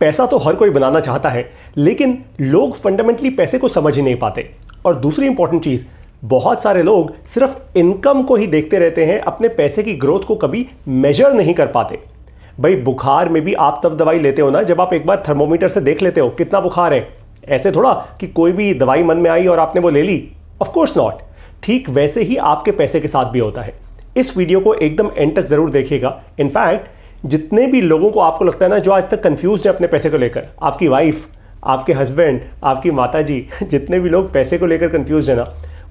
पैसा तो हर कोई बनाना चाहता है, लेकिन लोग फंडामेंटली पैसे को समझ ही नहीं पाते। और दूसरी इंपॉर्टेंट चीज़, बहुत सारे लोग सिर्फ इनकम को ही देखते रहते हैं, अपने पैसे की ग्रोथ को कभी मेजर नहीं कर पाते। भाई बुखार में भी आप तब दवाई लेते हो ना जब आप एक बार थर्मोमीटर से देख लेते हो कितना बुखार है। ऐसे थोड़ा कि कोई भी दवाई मन में आई और आपने वो ले ली, ऑफ कोर्स नॉट। ठीक वैसे ही आपके पैसे के साथ भी होता है। इस वीडियो को एकदम एंड तक जरूर देखिएगा। इनफैक्ट जितने भी लोगों को आपको लगता है ना जो आज तक कंफ्यूज है अपने पैसे को लेकर, आपकी वाइफ, आपके हस्बैंड, आपकी माता जी, जितने भी लोग पैसे को लेकर कंफ्यूज है ना,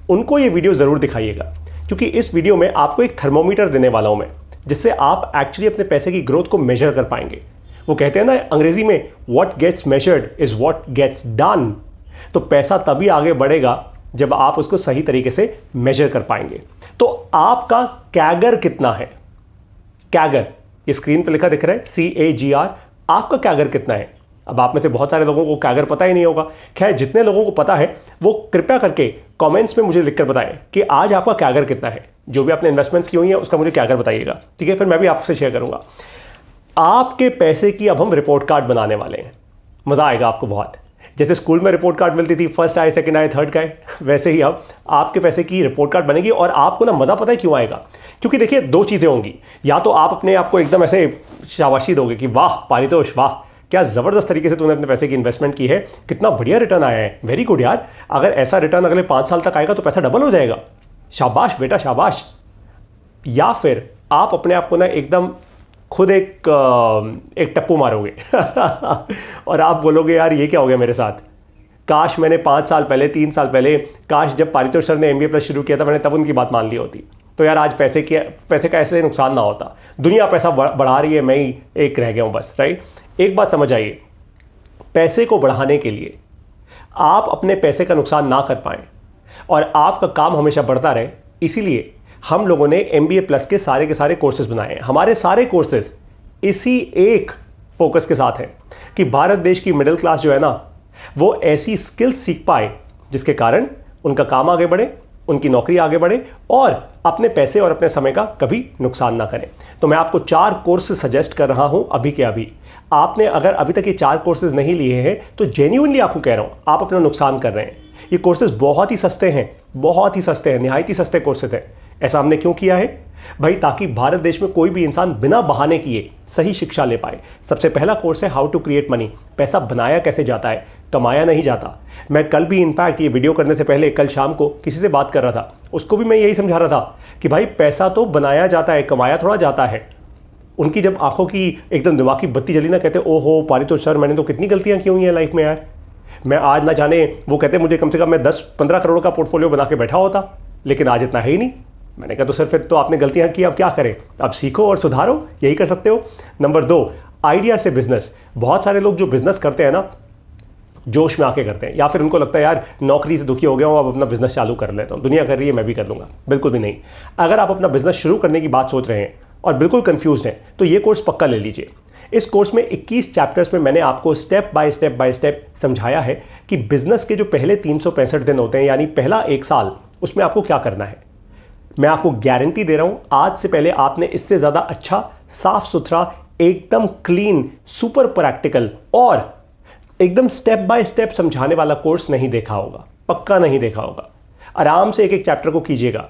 उनको ये वीडियो जरूर दिखाइएगा, क्योंकि इस वीडियो में आपको एक थर्मोमीटर देने वाला हूं मैं, जिससे आप एक्चुअली अपने पैसे की ग्रोथ को मेजर कर पाएंगे। वो कहते हैं ना अंग्रेजी में, what gets measured is what gets done. तो पैसा तभी आगे बढ़ेगा जब आप उसको सही तरीके से मेजर कर पाएंगे। तो आपका कैगर कितना है? कैगर, ये स्क्रीन पे लिखा दिख रहा है CAGR। आपका कैगर कितना है? अब आप में से बहुत सारे लोगों को कैगर पता ही नहीं होगा। खैर, जितने लोगों को पता है वो कृपया करके कमेंट्स में मुझे लिखकर बताएं कि आज आपका कैगर कितना है। जो भी आपने इन्वेस्टमेंट्स की हुई है उसका मुझे कैगर बताइएगा, ठीक है? फिर मैं भी आपसे शेयर करूंगा। आपके पैसे की अब हम रिपोर्ट कार्ड बनाने वाले हैं। मजा आएगा आपको बहुत। जैसे स्कूल में रिपोर्ट कार्ड मिलती थी, फर्स्ट आए, सेकंड आए, थर्ड आए, वैसे ही अब आपके पैसे की रिपोर्ट कार्ड बनेगी। और आपको ना मजा पता है क्यों आएगा? क्योंकि देखिए, दो चीजें होंगी। या तो आप अपने आप को एकदम ऐसे शाबाशी दोगे कि वाह पारितोष, वाह क्या जबरदस्त तरीके से तूने अपने पैसे की इन्वेस्टमेंट की है, कितना बढ़िया रिटर्न आया है, वेरी गुड यार, अगर ऐसा रिटर्न अगले 5 साल तक आएगा तो पैसा डबल हो जाएगा, शाबाश बेटा शाबाश। या फिर आप अपने आप को ना एकदम खुद एक टप्पू मारोगे और आप बोलोगे यार ये क्या हो गया मेरे साथ, काश मैंने 5 साल पहले, 3 साल पहले, काश जब पारितोष सर ने MBA प्लस शुरू किया था मैंने तब उनकी बात मान ली होती, तो यार आज पैसे का ऐसे नुकसान ना होता। दुनिया पैसा बढ़ा रही है, मैं ही एक रह गया हूं बस, राइट? एक बात समझ आइए, पैसे को बढ़ाने के लिए आप अपने पैसे का नुकसान ना कर पाएं और आपका काम हमेशा बढ़ता रहे, इसीलिए हम लोगों ने MBA प्लस के सारे कोर्सेज बनाए हैं। हमारे सारे कोर्सेज इसी एक फोकस के साथ हैं कि भारत देश की मिडिल क्लास जो है ना, वो ऐसी स्किल्स सीख पाए जिसके कारण उनका काम आगे बढ़े, उनकी नौकरी आगे बढ़े और अपने पैसे और अपने समय का कभी नुकसान ना करें। तो मैं आपको 4 कोर्सेज सजेस्ट कर रहा हूं अभी के अभी। आपने अगर अभी तक ये 4 कोर्सेज नहीं लिए हैं तो जेन्युइनली आपको कह रहा हूं, आप अपना नुकसान कर रहे हैं। ये कोर्सेज बहुत ही सस्ते हैं, बहुत ही सस्ते हैं, निहायत ही सस्ते कोर्सेज हैं। ऐसा हमने क्यों किया है भाई? ताकि भारत देश में कोई भी इंसान बिना बहाने किए सही शिक्षा ले पाए। सबसे पहला कोर्स है हाउ टू क्रिएट मनी। पैसा बनाया कैसे जाता है, कमाया नहीं जाता। मैं कल भी इनफैक्ट ये वीडियो करने से पहले कल शाम को किसी से बात कर रहा था, उसको भी मैं यही समझा रहा था कि भाई पैसा तो बनाया जाता है, कमाया थोड़ा जाता है। उनकी जब आंखों की एकदम दिमाग की बत्ती जली ना, कहते ओहो पारितोष सर मैंने तो कितनी गलतियां की हुई हैं लाइफ में यार, मैं आज ना जाने, वो कहते मुझे कम से कम मैं 10-15 करोड़ का पोर्टफोलियो बना के बैठा होता, लेकिन आज इतना है ही नहीं। मैंने कहा तो सर फिर तो आपने गलतियां की, अब क्या करें? अब सीखो और सुधारो, यही कर सकते हो। नंबर 2, आइडिया से बिजनेस। बहुत सारे लोग जो बिजनेस करते हैं ना, जोश में आके करते हैं, या फिर उनको लगता है यार नौकरी से दुखी हो गया हूं, अब अपना बिजनेस चालू कर लेता हूं, दुनिया कर रही है मैं भी कर लूंगा। बिल्कुल भी नहीं। अगर आप अपना बिजनेस शुरू करने की बात सोच रहे हैं और बिल्कुल कंफ्यूज हैं तो ये कोर्स पक्का ले लीजिए। इस कोर्स में 21 चैप्टर्स में मैंने आपको स्टेप बाय स्टेप समझाया है कि बिजनेस के जो पहले 365 दिन होते हैं, यानी पहला 1 साल, उसमें आपको क्या करना है। मैं आपको गारंटी दे रहा हूं, आज से पहले आपने इससे ज्यादा अच्छा, साफ सुथरा, एकदम क्लीन, सुपर प्रैक्टिकल और एकदम स्टेप बाय स्टेप समझाने वाला कोर्स नहीं देखा होगा, पक्का नहीं देखा होगा। आराम से एक चैप्टर को कीजिएगा,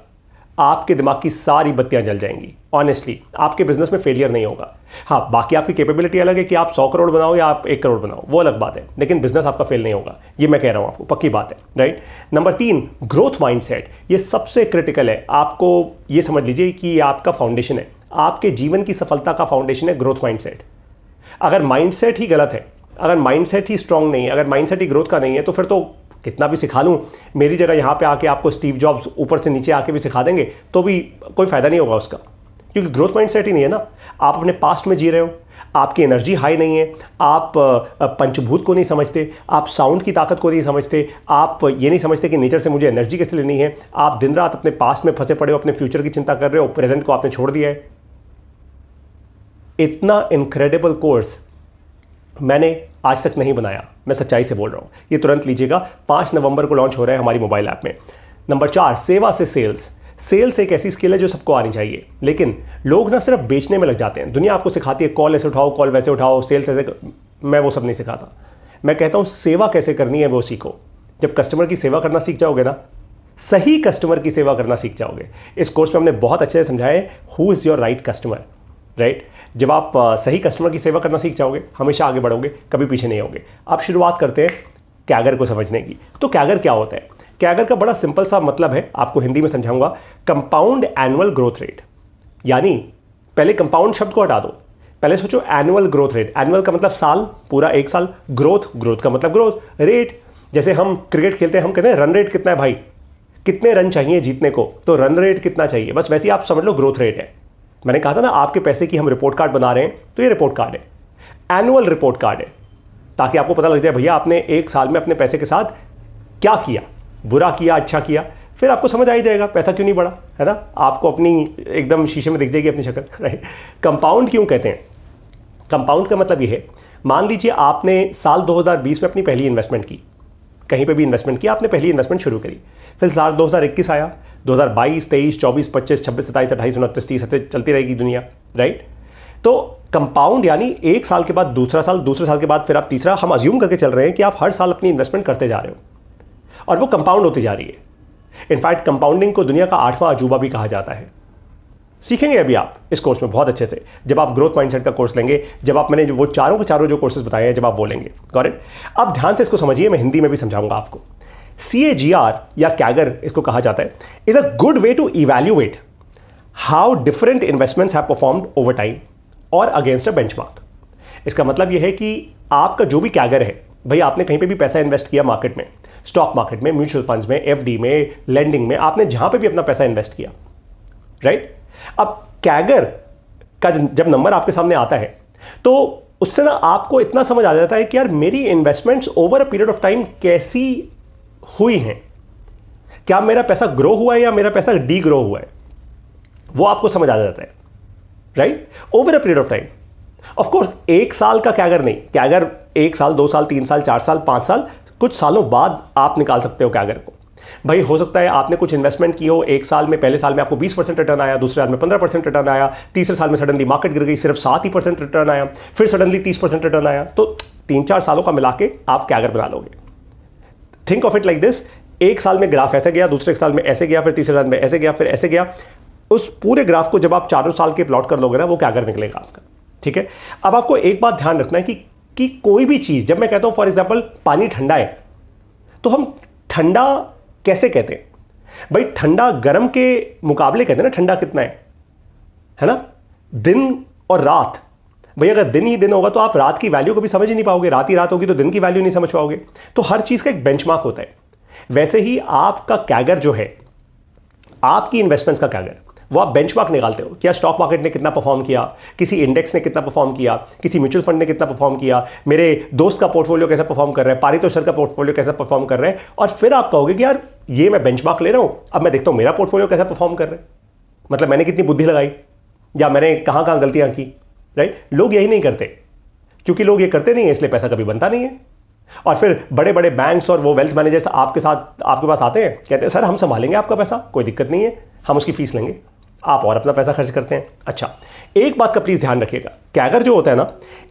आपके दिमाग की सारी बत्तियां जल जाएंगी। ऑनेस्टली आपके बिजनेस में फेलियर नहीं होगा। हाँ, बाकी आपकी कैपेबिलिटी अलग है कि आप 100 करोड़ बनाओ या आप 1 करोड़ बनाओ, वो अलग बात है, लेकिन बिजनेस आपका फेल नहीं होगा, ये मैं कह रहा हूं आपको, पक्की बात है, राइट? Number 3, growth mindset. ये सबसे क्रिटिकल है। आपको ये समझ लीजिए कि ये आपका फाउंडेशन है, आपके जीवन की सफलता का फाउंडेशन है ग्रोथ माइंडसेट। अगर माइंडसेट ही गलत है, अगर माइंडसेट ही स्ट्रांग नहीं है, अगर माइंडसेट ही ग्रोथ का नहीं है, तो फिर तो कितना भी सिखा लूं, मेरी जगह यहां पे आके आपको स्टीव जॉब्स ऊपर से नीचे आके भी सिखा देंगे तो भी कोई फायदा नहीं होगा उसका, क्योंकि ग्रोथ माइंडसेट ही नहीं है ना। आप अपने पास्ट में जी रहे हो, आपकी एनर्जी हाई नहीं है, आप पंचभूत को नहीं समझते, आप साउंड की ताकत को नहीं समझते, आप ये नहीं समझते कि नेचर से मुझे एनर्जी कैसे लेनी है, आप दिन रात अपने पास्ट में फंसे पड़े हो, अपने फ्यूचर की चिंता कर रहे हो, प्रेजेंट को आपने छोड़ दिया है। इतना इनक्रेडिबल कोर्स मैंने आज तक नहीं बनाया, मैं सच्चाई से बोल रहा हूं। ये तुरंत लीजिएगा, 5 नवंबर को लॉन्च हो रहा है हमारी मोबाइल ऐप में। नंबर 4, सेवा से सेल्स। सेल्स एक ऐसी स्किल है जो सबको आनी चाहिए, लेकिन लोग ना सिर्फ बेचने में लग जाते हैं। दुनिया आपको सिखाती है कॉल ऐसे उठाओ, कॉल वैसे उठाओ, सेल्स ऐसे। मैं वो सब नहीं सिखाता। मैं कहता हूं सेवा कैसे करनी है वो सीखो। जब कस्टमर की सेवा करना सीख जाओगे ना, सही कस्टमर की सेवा करना सीख जाओगे। इस कोर्स में हमने बहुत अच्छे से समझाया है who is your right customer, right. जब आप सही कस्टमर की सेवा करना सीख जाओगे, हमेशा आगे बढ़ोगे, कभी पीछे नहीं होगे। अब शुरुआत करते हैं कैगर को समझने की। तो कैगर क्या होता है? कैगर का बड़ा सिंपल सा मतलब है, आपको हिंदी में समझाऊंगा, कंपाउंड एनुअल ग्रोथ रेट। यानी पहले कंपाउंड शब्द को हटा दो, पहले सोचो एनुअल ग्रोथ रेट। एनुअल का मतलब साल, पूरा एक साल। ग्रोथ का मतलब ग्रोथ रेट। जैसे हम क्रिकेट खेलते हैं, हम कहते हैं रन रेट कितना है भाई, कितने रन चाहिए जीतने को, तो रन रेट कितना चाहिए, बस वैसे ही आप समझ लो ग्रोथ रेट है। मैंने कहा था ना आपके पैसे की हम रिपोर्ट कार्ड बना रहे हैं, तो ये रिपोर्ट कार्ड है, एनुअल रिपोर्ट कार्ड है, ताकि आपको पता लग जाए भैया आपने एक साल में अपने पैसे के साथ क्या किया, बुरा किया, अच्छा किया, फिर आपको समझ आ ही जाएगा पैसा क्यों नहीं बढ़ा, है ना। आपको अपनी एकदम शीशे में दिख जाएगी अपनी शक्ल, राइट। कंपाउंड क्यों कहते हैं? कंपाउंड का मतलब ये है, मान लीजिए आपने साल 2020 में अपनी पहली इन्वेस्टमेंट की, कहीं पे भी इन्वेस्टमेंट किया, आपने पहली इन्वेस्टमेंट शुरू करी, फिर साल 2021 आया, 2022, 23, 24, 25, 26, 27, 28, 29, 30 हफ्ते चलती रहेगी दुनिया, राइट। तो कंपाउंड यानी एक साल के बाद दूसरा साल, दूसरे साल के बाद फिर आप तीसरा, हम अज्यूम करके चल रहे हैं कि आप हर साल अपनी इन्वेस्टमेंट करते जा रहे हो और वो कंपाउंड होती जा रही है। इनफैक्ट कंपाउंडिंग को दुनिया का 8वां अजूबा भी कहा जाता है। सीखेंगे अभी आप इस कोर्स में बहुत अच्छे से, जब आप ग्रोथ माइंडसेट का कोर्स लेंगे, जब आप मैंने वो चारों के चारों जो कोर्सेज बताए हैं, जब आप वो लेंगे। करेक्ट। अब ध्यान से इसको समझिए, मैं हिंदी में भी समझाऊंगा आपको। CAGR या कैगर इसको कहा जाता है, is a good way to evaluate how different investments have performed over time और अगेंस्ट अ बेंचमार्क। इसका मतलब यह है कि आपका जो भी कैगर है, भाई आपने कहीं पे भी पैसा इन्वेस्ट किया मार्केट में, स्टॉक मार्केट में, म्यूचुअल फंड्स में, FD में, लेंडिंग में, आपने जहां पे भी अपना पैसा इन्वेस्ट किया, राइट। अब कैगर का जब नंबर आपके सामने आता है, तो उससे ना आपको इतना समझ आ जाता है कि यार मेरी investments over a period of time कैसी हुई हैं, क्या मेरा पैसा ग्रो हुआ है या मेरा पैसा डी ग्रो हुआ है, वो आपको समझ आ जाता है, right, over a period of time. Of course एक साल का कैगर नहीं, कैगर 1 साल, 2 साल, 3 साल, 4 साल, 5 साल, कुछ सालों बाद आप निकाल सकते हो कैगर को। भाई हो सकता है आपने कुछ इन्वेस्टमेंट की हो, एक साल में, पहले साल में आपको 20% रिटर्न आया, दूसरे साल में 15% रिटर्न आया, तीसरे साल में सडनली मार्केट गिर गई, सिर्फ 7% रिटर्न आया, फिर सडनली 30% रिटर्न आया, तो 3-4 सालों का मिला के आप कैगर बना लोगे। Think of it like this, एक साल में ग्राफ ऐसे गया, दूसरे साल में ऐसे गया, फिर तीसरे साल में ऐसे गया, फिर ऐसे गया। उस पूरे ग्राफ को जब आप 4 साल के प्लॉट कर लोगे ना, वो कैगर निकलेगा आपका, ठीक है। अब आपको एक बात ध्यान रखना है कि कोई भी चीज, जब मैं कहता हूं फॉर एग्जाम्पल पानी ठंडा है, तो हम ठंडा कैसे कहते हैं? भाई ठंडा गर्म के मुकाबले कहते हैं ना ठंडा कितना है ना। दिन और रात, भाई अगर दिन ही दिन होगा तो आप रात की वैल्यू को भी समझ ही नहीं पाओगे, रात ही रात होगी तो दिन की वैल्यू नहीं समझ पाओगे। तो हर चीज का एक बेंचमार्क होता है। वैसे ही आपका कैगर जो है, आपकी इन्वेस्टमेंट्स का कैगर, वो आप बेंचमार्क निकालते हो। क्या स्टॉक मार्केट ने कितना परफॉर्म किया, किसी इंडेक्स ने कितना परफॉर्म किया, किसी म्यूचुअल फंड ने कितना परफॉर्म किया, मेरे दोस्त का पोर्टफोलियो कैसा परफॉर्म कर रहा है, पारितोष सर का पोर्टफोलियो कैसा परफॉर्म कर रहा है, और फिर आप कहोगे कि यार ये मैं बेंचमार्क ले रहा हूं, अब मैं देखता हूं मेरा पोर्टफोलियो कैसा परफॉर्म कर रहा है, मतलब मैंने कितनी बुद्धि लगाई या मैंने कहां कहां गलतियां की, राइट। लोग यही नहीं करते, क्योंकि लोग ये करते नहीं है, इसलिए पैसा कभी बनता नहीं है। और फिर बड़े बड़े बैंक्स और वो वेल्थ मैनेजर्स आपके पास आते हैं, कहते हैं सर हम संभालेंगे आपका पैसा, कोई दिक्कत नहीं है, हम उसकी फीस लेंगे, आप और अपना पैसा खर्च करते हैं। अच्छा, एक बात का प्लीज ध्यान रखिएगा, कैगर जो होता है ना,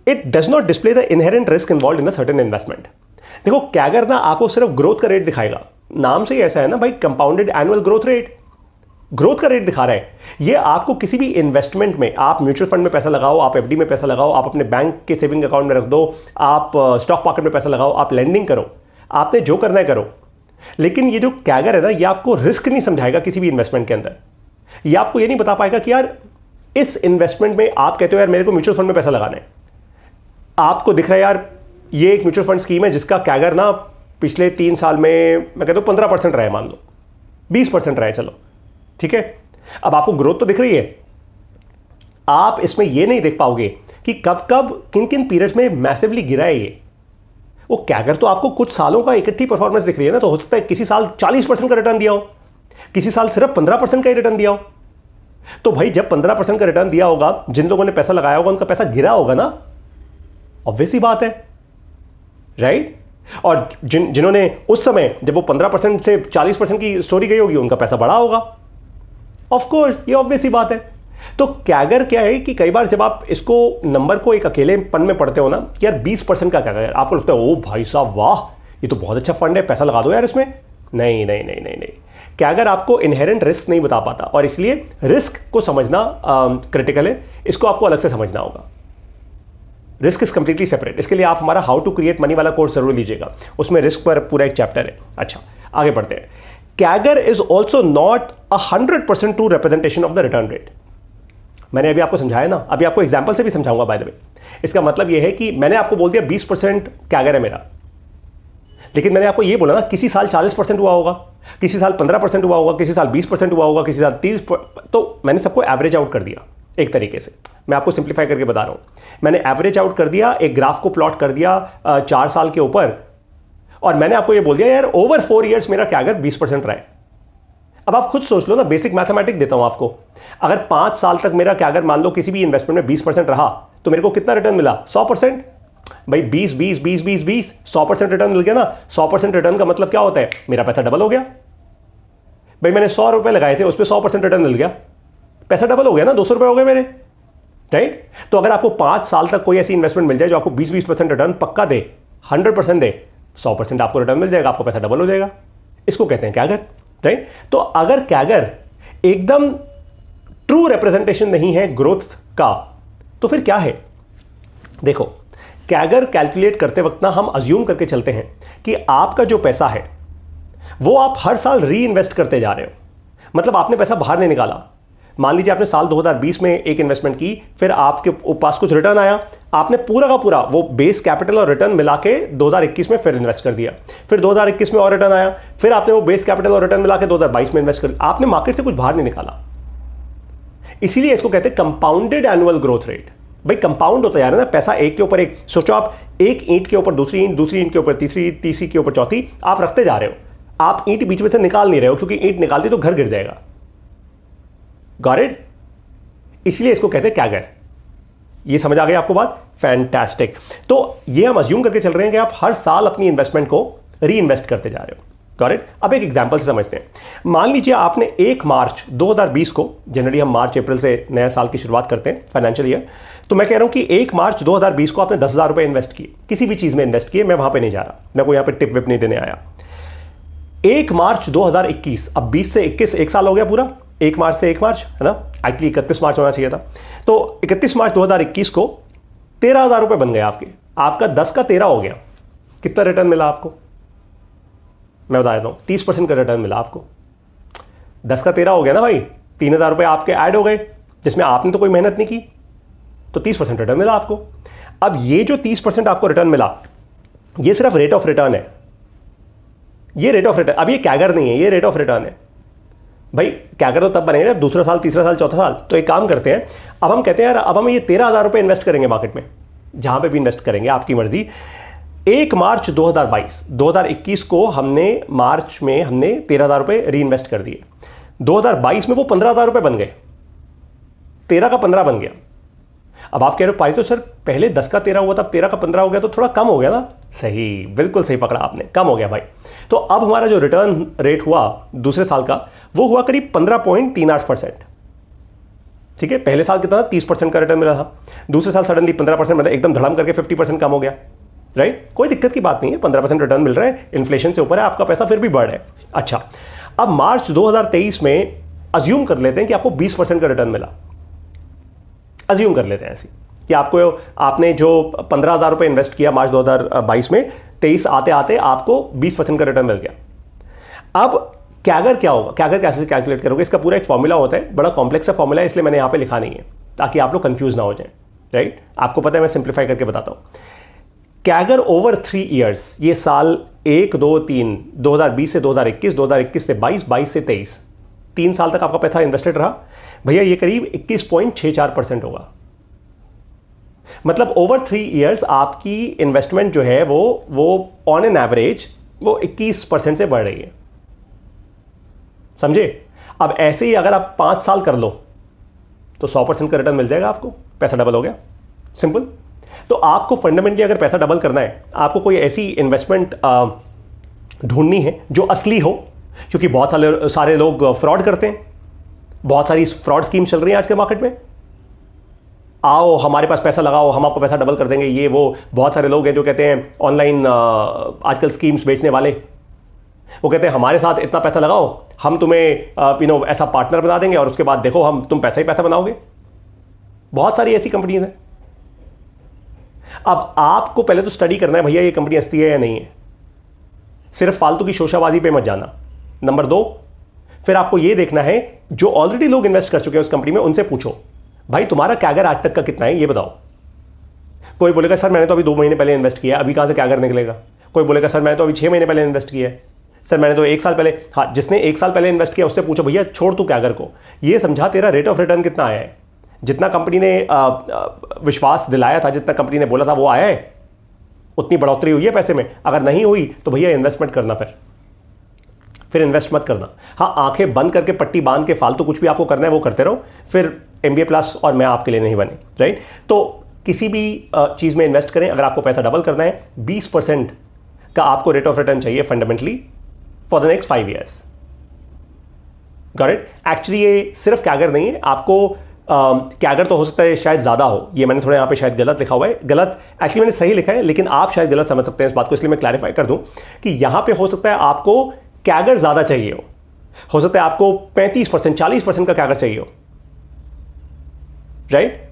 it does not display the inherent risk involve in a certain investment. देखो कैगर ना आपको सिर्फ ग्रोथ का रेट दिखाएगा, नाम से ही ऐसा है ना भाई, compounded annual growth rate, growth का रेट दिखा रहा है। ये आपको किसी भी इन्वेस्टमेंट में, आप म्यूचुअल फंड में पैसा लगाओ, आप FD में पैसा लगाओ, आप अपने बैंक के सेविंग अकाउंट में रख दो, आप स्टॉक मार्केट में पैसा लगाओ, आप लेंडिंग करो, आपने जो करना है करो, लेकिन ये जो कैगर है ना, ये आपको रिस्क नहीं समझाएगा किसी भी इन्वेस्टमेंट के अंदर। ये आपको ये नहीं बता पाएगा कि यार इस इन्वेस्टमेंट में, आप कहते हो यार मेरे को म्यूचुअल फंड में पैसा लगाना है, आपको दिख रहा है यार ये एक म्यूचुअल फंड स्कीम है जिसका कैगर ना पिछले 3 साल में मैं कहता हूं 15% रहा है, मान लो 20% रहा है, चलो ठीक है। अब आपको ग्रोथ तो दिख रही है, आप इसमें यह नहीं देख पाओगे कि कब कब किन किन पीरियड्स में मैसिवली गिरा है ये। वो कैगर तो आपको कुछ सालों का इकट्ठी परफॉर्मेंस दिख रही है ना, तो हो सकता है किसी साल 40% का रिटर्न दिया हो, किसी साल सिर्फ 15% का ही रिटर्न दिया हो। तो भाई जब 15% का रिटर्न दिया होगा, जिन लोगों ने पैसा लगाया होगा उनका पैसा गिरा होगा ना, ऑब्वियस ही बात है, राइट। और जिन्होंने उस समय जब वो 15% से 40% की स्टोरी गई होगी, उनका पैसा बढ़ा होगा, ऑफ कोर्स, ये ऑब्वियस ही बात है। तो कैगर क्या है कि कई बार जब आप इसको नंबर को एक अकेले पन में पढ़ते हो ना कि यार 20% का कैगर, आपको लगता है ओ भाई साहब वाह ये तो बहुत अच्छा फंड है, पैसा लगा दो यार इसमें। नहीं नहीं नहीं नहीं नहीं, कैगर आपको इनहेरेंट रिस्क नहीं बता पाता, और इसलिए रिस्क को समझना क्रिटिकल है, इसको आपको अलग से समझना होगा। Risk is completely separate. इसके लिए आप हमारा हाउ टू क्रिएट मनी वाला कोर्स जरूर लीजिएगा, उसमें रिस्क पर पूरा एक चैप्टर है। अच्छा आगे बढ़ते हैं। CAGR is also not 100% true representation of the return rate. मैंने अभी आपको समझाया ना, अभी आपको एग्जाम्पल से भी समझाऊंगा बाय द वे। इसका मतलब यह है कि मैंने आपको बोल दिया 20% कैगर है मेरा, लेकिन मैंने आपको यह बोला ना किसी साल 40% हुआ होगा, किसी साल 15% हुआ होगा, किसी साल 20% हुआ होगा, किसी साल 30%, तो मैंने सबको एवरेज आउट कर दिया एक तरीके से। मैं आपको सिंप्लीफाई करके बता रहा हूं, मैंने एवरेज आउट कर दिया, एक ग्राफ को प्लॉट कर दिया 4 साल के ऊपर, और मैंने आपको यह बोल दिया यार ओवर 4 ईयर्स मेरा कैगर 20% रहा है। अब आप खुद सोच लो ना, बेसिक मैथमेटिक्स देता हूं आपको, अगर 5 साल तक मेरा कैगर मान लो किसी भी इन्वेस्टमेंट में 20% रहा तो मेरे को कितना रिटर्न मिला? 100%। भाई 20 20 20 20 20 100% रिटर्न मिल गया ना। 100% रिटर्न का मतलब क्या होता है? मेरा पैसा डबल हो गया। भाई मैंने 100 रुपए लगाए थे, उस पर 100% रिटर्न मिल गया, पैसा डबल हो गया ना, 200 रुपए हो गए मेरे, राइट? तो अगर आपको 5 साल तक कोई ऐसी इन्वेस्टमेंट मिल जाए जो आपको 20-20% रिटर्न पक्का दे, 100% दे, 100% आपको रिटर्न मिल जाएगा, आपको पैसा डबल हो जाएगा। इसको कहते हैं कैगर, राइट? तो अगर कैगर एकदम ट्रू रिप्रेजेंटेशन नहीं है ग्रोथ का, तो फिर क्या है? देखो, कैगर कैलकुलेट करते वक्त ना हम अज्यूम करके चलते हैं कि आपका जो पैसा है वो आप हर साल री इन्वेस्ट करते जा रहे हो। मतलब आपने पैसा बाहर नहीं निकाला। मान लीजिए आपने साल 2020 में एक इन्वेस्टमेंट की, फिर आपके पास कुछ रिटर्न आया, आपने पूरा का पूरा वो बेस कैपिटल और रिटर्न मिला के 2021 में फिर इन्वेस्ट कर दिया, फिर 2021 में और रिटर्न आया, फिर आपने वो बेस कैपिटल और रिटर्न मिला के 2022 में इन्वेस्ट कर दिया। आपने मार्केट से कुछ बाहर नहीं निकाला। इसीलिए इसको कहते हैं कंपाउंडेड एनुअल ग्रोथ रेट। भाई कंपाउंड होता जा रहा है ना, पैसा एक के ऊपर एक। सोचो आप एक ईंट के ऊपर दूसरी ईंट, दूसरी ईंट के ऊपर तीसरी, तीसरी के ऊपर चौथी, आप रखते जा रहे हो। आप ईंट बीच में से निकाल नहीं रहे हो, क्योंकि ईंट निकालती तो घर गिर जाएगा। Got it? इसलिए इसको कहते हैं कैगर। ये समझ आ गई आपको बात? फैंटास्टिक। तो ये हम अज्यूम करके चल रहे हैं कि आप हर साल अपनी इन्वेस्टमेंट को री इन्वेस्ट करते जा रहे हो। Got it? अब एक एग्जांपल से समझते हैं। मान लीजिए आपने 1 मार्च 2020 को, जनरली हम मार्च अप्रैल से नया साल की शुरुआत करते हैं, फाइनेंशियल ईयर, तो मैं कह रहा हूं कि 1 मार्च 2020 को आपने 10,000 रुपए इन्वेस्ट किए, किसी भी चीज में इन्वेस्ट किए, मैं वहां पे नहीं जा रहा, मैं कोई यहां पे टिप विप नहीं देने आया। 1 मार्च 2021, अब 20 से 21 एक साल हो गया पूरा, 1 मार्च से 1 मार्च, है ना? एक्चुअली 31 मार्च होना चाहिए था। तो 31 मार्च 2021 को 13,000 रुपए बन गए आपके। आपका 10 का 13 हो गया। कितना रिटर्न मिला आपको? मैं बता देता हूं, 30% का रिटर्न मिला आपको। 10 का 13 हो गया ना भाई, 3,000 रुपए आपके ऐड हो गए, जिसमें आपने तो कोई मेहनत नहीं की, तो 30% रिटर्न मिला आपको। अब ये जो 30% आपको रिटर्न मिला, ये सिर्फ रेट ऑफ रिटर्न है। ये रेट ऑफ रिटर्न, अब ये कैगर नहीं है, ये रेट ऑफ रिटर्न है। भाई कैगर तो तब बनेगा दूसरा साल, तीसरा साल, चौथा साल। तो एक काम करते हैं, अब हम कहते हैं यार अब हम ये 13,000 रुपए इन्वेस्ट करेंगे मार्केट में, जहां पे भी इन्वेस्ट करेंगे, आपकी मर्जी। 1 मार्च 2022, 2021 को हमने मार्च में हमने 13,000 रुपए री इन्वेस्ट कर दिए। 2022 में वो 15,000 रुपए बन गए, 13 का 15 बन गया। अब आप कह रहे हो पाई तो सर पहले 10 का 13 हुआ था, 13 का 15 हो गया, तो थोड़ा कम हो गया ना? सही, बिल्कुल सही पकड़ा आपने, कम हो गया भाई। तो अब हमारा जो रिटर्न रेट हुआ दूसरे साल का, वो हुआ करीब 15.38%। ठीक है, पहले साल कितना था? 30% का रिटर्न मिला था, दूसरे साल सडनली 15%, मतलब एकदम धड़म करके 50% कम हो गया, राइट? कोई दिक्कत की बात नहीं है, 15% रिटर्न मिल रहा है, इन्फ्लेशन से ऊपर है, आपका पैसा फिर भी बढ़ रहा है। अच्छा, अब मार्च 2023 में अज्यूम कर लेते हैं कि आपको 20% का रिटर्न मिला। अज्यूम कर लेते हैं ऐसी कि आपने जो 15,000 रुपए इन्वेस्ट किया मार्च 2022 में, 23 आते आते आपको 20% का रिटर्न मिल गया। अब कैगर क्या होगा? कैगर कैसे कैलकुलेट करोगे? इसका पूरा एक फॉर्मूला होता है, बड़ा कॉम्प्लेक्स सा फॉर्मूला है, इसलिए मैंने यहां पे लिखा नहीं है, ताकि आप लोग कंफ्यूज ना हो जाए, राइट? आपको पता है, मैं सिंप्लीफाई करके बताता हूं। कैगर ओवर 3 ईयर्स, ये साल 1, 2, 3, 2020 से 2021, 2021 से 22, 22 से 23, 3 साल तक आपका पैसा इन्वेस्टेड रहा भैया, ये करीब 21.64% होगा। मतलब ओवर 3 ईयर्स आपकी इन्वेस्टमेंट जो है वो ऑन एन एवरेज वो 21% से बढ़ रही है। समझे? अब ऐसे ही अगर आप 5 साल कर लो तो 100% का रिटर्न मिल जाएगा आपको, पैसा डबल हो गया, सिंपल। तो आपको फंडामेंटली अगर पैसा डबल करना है, आपको कोई ऐसी इन्वेस्टमेंट ढूंढनी है जो असली हो, क्योंकि बहुत सारे लोग फ्रॉड करते हैं। बहुत सारी फ्रॉड स्कीम चल रही है आज के मार्केट में। आओ हमारे पास पैसा लगाओ, हम आपको पैसा डबल कर देंगे, ये वो। बहुत सारे लोग हैं जो कहते हैं ऑनलाइन आजकल स्कीम्स बेचने वाले, वो कहते हैं हमारे साथ इतना पैसा लगाओ, हम तुम्हें ऐसा पार्टनर बना देंगे और उसके बाद देखो तुम पैसा ही पैसा बनाओगे। बहुत सारी ऐसी कंपनीज हैं। अब आपको पहले तो स्टडी करना है भैया ये कंपनी असली है या नहीं है। सिर्फ फालतू की शोशाबाजी पे मत जाना। नंबर 2, फिर आपको यह देखना है जो ऑलरेडी लोग इन्वेस्ट कर चुके हैं उस कंपनी में, उनसे पूछो भाई तुम्हारा कैगर आज तक का कितना है ये बताओ। कोई बोलेगा सर मैंने तो अभी 2 महीने पहले इन्वेस्ट किया, अभी कहां से कैगर निकलेगा। कोई बोलेगा सर मैंने तो अभी 6 महीने पहले इन्वेस्ट किया है, सर मैंने तो 1 साल पहले। हाँ, जिसने 1 साल पहले इन्वेस्ट किया उससे पूछो भैया छोड़ तू कैगर को, ये समझा तेरा रेट ऑफ रिटर्न कितना आया है। जितना कंपनी ने विश्वास दिलाया था, जितना कंपनी ने बोला था वो आया है, उतनी बढ़ोतरी हुई है पैसे में। अगर नहीं हुई तो भैया इन्वेस्टमेंट करना, फिर इन्वेस्ट मत करना। हाँ, आंखें बंद करके पट्टी बांध के फालतू कुछ भी आपको करना है वो करते रहो, फिर MBA प्लस और मैं आपके लिए नहीं बने, राइट। तो किसी भी चीज़ में इन्वेस्ट करें, अगर आपको पैसा डबल करना है 20% का आपको रेट ऑफ रिटर्न चाहिए fundamentally for the next 5 years. Got it. Actually ये सिर्फ कैगर नहीं है, आपको कैगर तो हो सकता है शायद ज़्यादा हो, ये मैंने थोड़ा यहाँ पे शायद गलत लिखा हुआ है। गलत एक्चुअली मैंने सही लिखा है, लेकिन आप शायद गलत समझ सकते हैं इस बात को, इसलिए मैं क्लैरिफाई कर दूं कि यहाँ पे हो सकता है आपको कैगर ज़्यादा चाहिए हो सकता है आपको 35%, 40% का कैगर चाहिए हो, राइट।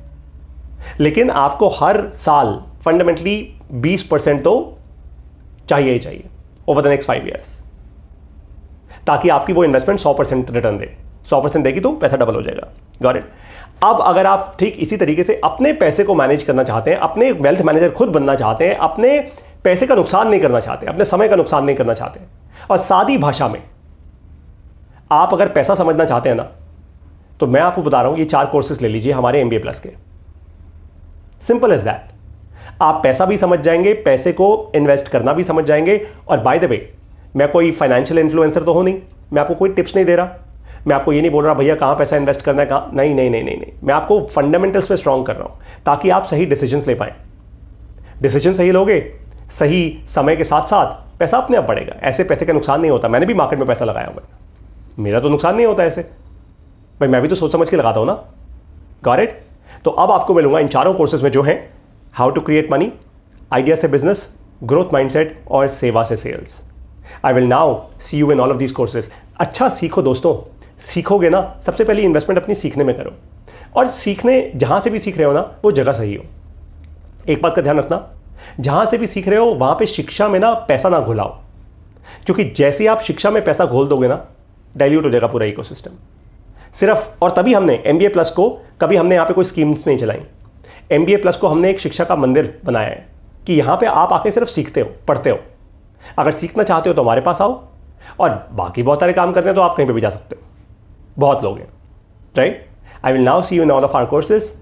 लेकिन आपको हर साल फंडामेंटली 20% तो चाहिए ही चाहिए ओवर द नेक्स्ट 5 ईयर्स, ताकि आपकी वो इन्वेस्टमेंट 100% रिटर्न दे। 100% देगी तो पैसा डबल हो जाएगा। Got it. अब अगर आप ठीक इसी तरीके से अपने पैसे को मैनेज करना चाहते हैं, अपने वेल्थ मैनेजर खुद बनना चाहते हैं, अपने पैसे का नुकसान नहीं करना चाहते, अपने समय का नुकसान नहीं करना चाहते, और सादी भाषा में आप अगर पैसा समझना चाहते हैं ना, तो मैं आपको बता रहा हूं ये 4 कोर्सेज ले लीजिए हमारे MBA प्लस के। Simple as that. आप पैसा भी समझ जाएंगे, पैसे को इन्वेस्ट करना भी समझ जाएंगे। और बाय द वे, मैं कोई फाइनेंशियल इन्फ्लुएंसर तो हूं नहीं, मैं आपको कोई टिप्स नहीं दे रहा, मैं आपको ये नहीं बोल रहा भैया कहां पैसा इन्वेस्ट करना है कहां नहीं नहीं नहीं नहीं नहीं, मैं आपको फंडामेंटल्स पे स्ट्रांग कर रहा हूं ताकि आप सही डिसीजंस ले पाएं। डिसीजन सही लोगे, सही समय के साथ साथ पैसा अपने आप बढ़ेगा। ऐसे पैसे का नुकसान नहीं होता। मैंने भी मार्केट में पैसा लगाया हुआ है, मेरा तो नुकसान नहीं होता ऐसे भाई, मैं भी तो सोच समझ के लगाता हूं ना। Got it. तो अब आपको मिलूंगा इन 4 कोर्सेज में जो है how to create money, idea से बिजनेस, ग्रोथ माइंडसेट और सेवा से sales. I will now see you in all of these courses. अच्छा सीखो दोस्तों, सीखोगे ना, सबसे पहले इन्वेस्टमेंट अपनी सीखने में करो, और सीखने जहां से भी सीख रहे हो ना वो जगह सही हो। एक बात का ध्यान रखना, जहां से भी सीख रहे हो वहां पे शिक्षा में ना पैसा ना घुलाओ, क्योंकि जैसे आप शिक्षा में पैसा घोल दोगे ना, डाइल्यूट हो जाएगा पूरा इकोसिस्टम। सिर्फ और तभी हमने MBA प्लस को, कभी हमने यहां पे कोई स्कीम्स नहीं चलाई। MBA प्लस को हमने एक शिक्षा का मंदिर बनाया है कि यहां पे आप आके सिर्फ सीखते हो, पढ़ते हो। अगर सीखना चाहते हो तो हमारे पास आओ, और बाकी बहुत सारे काम करते हैं तो आप कहीं पे भी जा सकते हो, बहुत लोग हैं, right. I will now see you in all of our courses.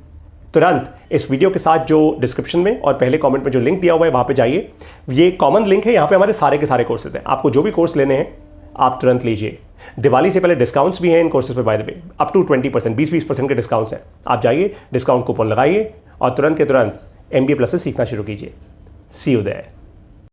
तुरंत इस वीडियो के साथ जो डिस्क्रिप्शन में और पहले कमेंट में जो लिंक दिया हुआ है वहां पे जाइए, ये कॉमन लिंक है, यहां पे हमारे सारे के सारे कोर्सेज हैं। आपको जो भी कोर्स लेने हैं आप तुरंत लीजिए। दिवाली से पहले डिस्काउंट्स भी हैं इन कोर्सेज पे, by the way up to 20%, 20% के डिस्काउंट्स हैं। आप जाइए, डिस्काउंट कूपन लगाइए और तुरंत के तुरंत MBA प्लस से सीखना शुरू कीजिए। सी यू देयर।